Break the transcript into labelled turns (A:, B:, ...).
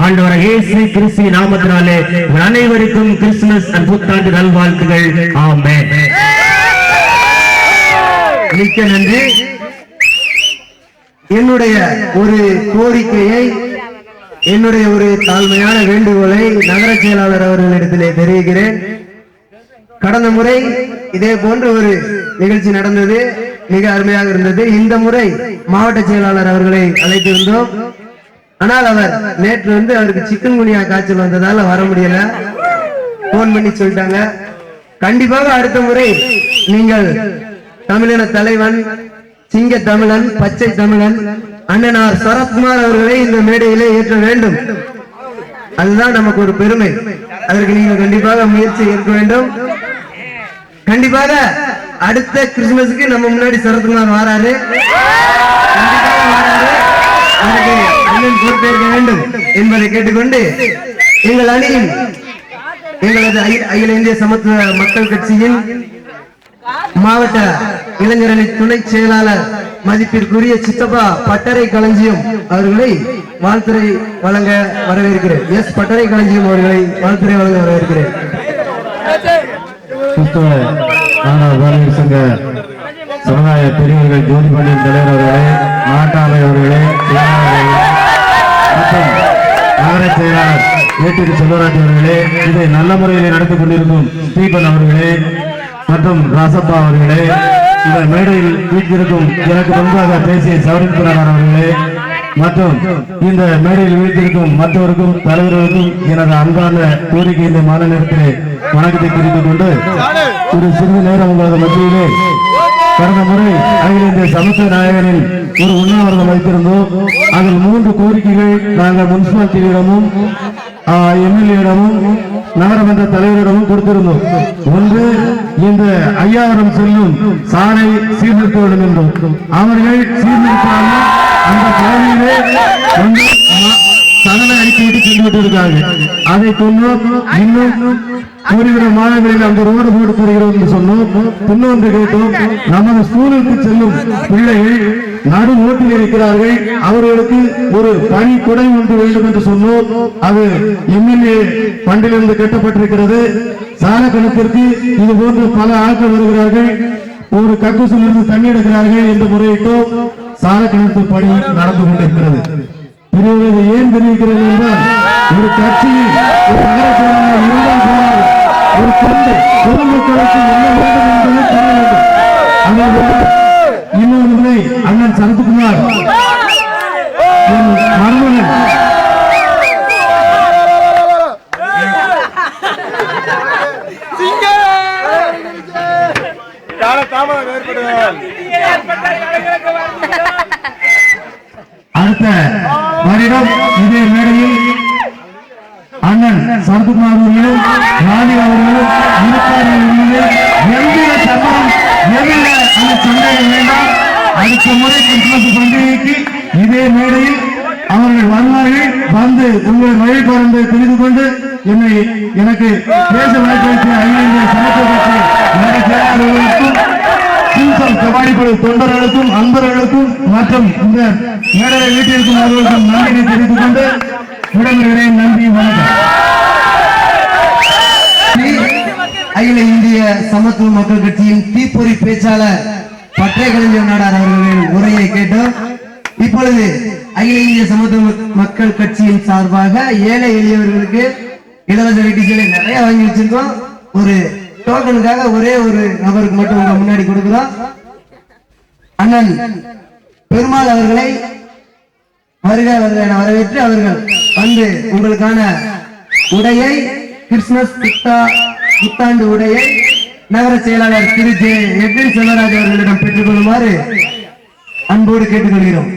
A: ஆண்டவர் இயேசு கிறிஸ்து நாமத்தினாலே அனைவருக்கும் கிறிஸ்துமஸ் புத்தாண்டு நல்வாழ்த்துகள். ஆமென்.
B: மிக்க நன்றி. என்னுடைய ஒரு கோரிக்கையை, என்னுடைய ஒரு தாழ்மையான வேண்டுகோளை நகர செயலாளர் அவர்களிடத்திலே தெரிவிக்கிறேன். கடந்த முறை இதே போன்ற ஒரு நிகழ்ச்சி நடந்தது, மிக அருமையாக இருந்தது. இந்த முறை மாவட்ட செயலாளர் அவர்களை அழைத்திருந்தோம். ஆனால் அவர் நேற்று அவருக்கு சிக்கன் குனியா காய்ச்சல் வந்ததால வர முடியல. போன் பண்ணி சொல்லிட்டாங்க. கண்டிப்பாக அடுத்த முறை நீங்கள் தமிழின தலைவன், சிங்க தமிழன், பச்சை தமிழன் அண்ணனார் சரத்குமார் அவர்களை இந்த மேடையிலே ஏற்ற வேண்டும். அதுதான் நமக்கு ஒரு பெருமை. அதற்கு நீங்கள் கண்டிப்பாக முயற்சி ஏற்க வேண்டும். கண்டிப்பாக அடுத்த கிறிஸ்துமஸுக்கு நம்ம முன்னாடி சரத்குமார் வராரு. அண்ணன் பொறுப்பேற்க வேண்டும் என்பதை கேட்டுக்கொண்டு எங்கள் அணியின், எங்களது அகில இந்திய சமத்துவ மக்கள் கட்சியின் மாவட்ட இளைஞரணி துணை செயலாளர் மதிப்பிற்குரிய சித்தப்பா பட்டறை களஞ்சியம் அவர்களை வாழ்த்துறை வழங்க வரவேற்கிறேன். எஸ் பட்டறை களஞ்சியம் அவர்களை வாழ்த்துறை வழங்க வரவேற்கிறேன்.
C: சங்க சமுதாய பெரியவர்கள் ஜோதிபாண்டியன் தலைவர் அவர்களே, மாவட்ட அவர்களே, மற்றும் நகர செயலாளர் ஏடிபி செல்வராஜ் அவர்களே, இதை நல்ல முறையில் நடத்திக் கொண்டிருக்கும் ஸ்டீபன் அவர்களே மற்றும் ராசப்பா அவர்களே, இந்த மேடையில் வீட்டிற்கும் எனக்கு முன்பாக பேசிய சவரின்புரார் அவர்களே மற்றும் இந்த மேடையில் வீட்டிற்கும் மற்றவருக்கும் தலைவர்களுக்கும் எனது அன்பான கோரிக்கை இந்த மாலை நேரத்திலே வணக்கத்தை தெரிவித்துக் கொண்டு ஒரு சிறிது நேரம் உங்களது மத்தியிலே கடந்த முறை அகில இந்திய சமத்துவ நாயகனில் ஒரு உண்ணாவிரதம் வைத்திருந்தோம். அதில் 3 கோரிக்கைகள் நாங்கள் முனிசிபாலிட்டியிடமும் எம்எல்ஏடமும் நகரமன்ற தலைவரிடமும் கொடுத்திருந்தோம். ஒன்று, இந்த ஐயாவரம் செல்லும் சாலை சீர்திருத்த வேண்டும் என்றும், அவர்கள் சீர்திருத்தாமல் அந்த பகுதியிலே தகவலை அடித்துவிட்டு சென்று விட்டிருக்காங்க. அதை சொன்னோம். இன்னும் ஒருவித மாதங்களில் அந்த ரோடு போட்டு தருகிறோம் என்று சொன்னோம். இன்னொன்று கேட்டோம், நமது ஸ்கூலுக்கு செல்லும் பிள்ளைகள் நடு ஓட்டில் இருக்கிறார்கள், அவர்களுக்கு ஒரு பணி கொடை ஒன்று வேண்டும் என்று சொன்னோம். அது எம்எல்ஏ பண்டிலிருந்து கட்டப்பட்டிருக்கிறது. சால கணக்கிற்கு இது போன்று பல ஆட்கள் வருகிறார்கள், ஒரு கக்கூசிலிருந்து தண்ணி எடுக்கிறார்கள் என்று முறையிட்டோம். சால கணக்கு பணி நடந்து கொண்டிருக்கிறது. ஏன் தெரிவிக்கிறது என்றால், ஒரு கட்சியில் ஒரு நகர செயலாளர் இருந்தால் போனால் ஒரு தொண்டு பொதுமக்களுக்கு என்ன வேண்டும் என்பதை தெரிய வேண்டும். இன்னொரு முறை அண்ணன் சரத்குமார் மருமகன் அடுத்த வருடம் இதே மேடையில் அண்ணன் சரத்குமார் அவர்களும் ராணி அவர்களும் எவ்வித சம்பளம் எவ்வித அந்த சந்தேகம் வேண்டாம். அடுத்த முறை கிறிஸ்துமஸ் பண்டிகைக்கு இதே மேடையில் அவர்கள் வருவார்கள். வந்து உங்கள் வழிபாடு தெரிந்து கொண்டு எனக்கு பேச வாய்ப்பளித்த அகில இந்திய சமத்துவ கட்சி செயலாளர்களுக்கும் கபாடிப்படை தொண்டர்களுக்கும் அன்பர்களுக்கும் மற்றும் இந்த மேடலை வீட்டிற்கும் அவர்களுக்கும் நன்றியை தெரிவித்துக் கொண்டு விடைபெறுகிறேன். நன்றி, வணக்கம்.
B: அகில இந்திய சமத்துவ மக்கள் கட்சியின் தீப்பொறி பேச்சாளர் பட்டறை களஞ்சியம் நாடார் அவர்களின் உரையை கேட்டோம். இப்பொழுது அகில இந்திய சமத்துவ மக்கள் கட்சியின் சார்பாக ஏழை எளியவர்களுக்கு இலவச வெட்டி சேலை நிறைய வாங்கி வச்சிருக்கோம். ஒரு டோக்கனுக்காக ஒரே ஒரு நபருக்கு மட்டும் உங்க முன்னாடி கொடுக்கிறோம். அண்ணன் பெருமாள் அவர்களை வருக வருக என வரவேற்று அவர்கள் வந்து உங்களுக்கான உடையை, கிறிஸ்துமஸ் புத்தாண்டு உடையை நகர செயலாளர் திரு ஜே எட்வின் செல்வராஜ் அவர்களிடம் பெற்றுக் கொள்ளுமாறு அன்போடு கேட்டுக்கொள்கிறோம்.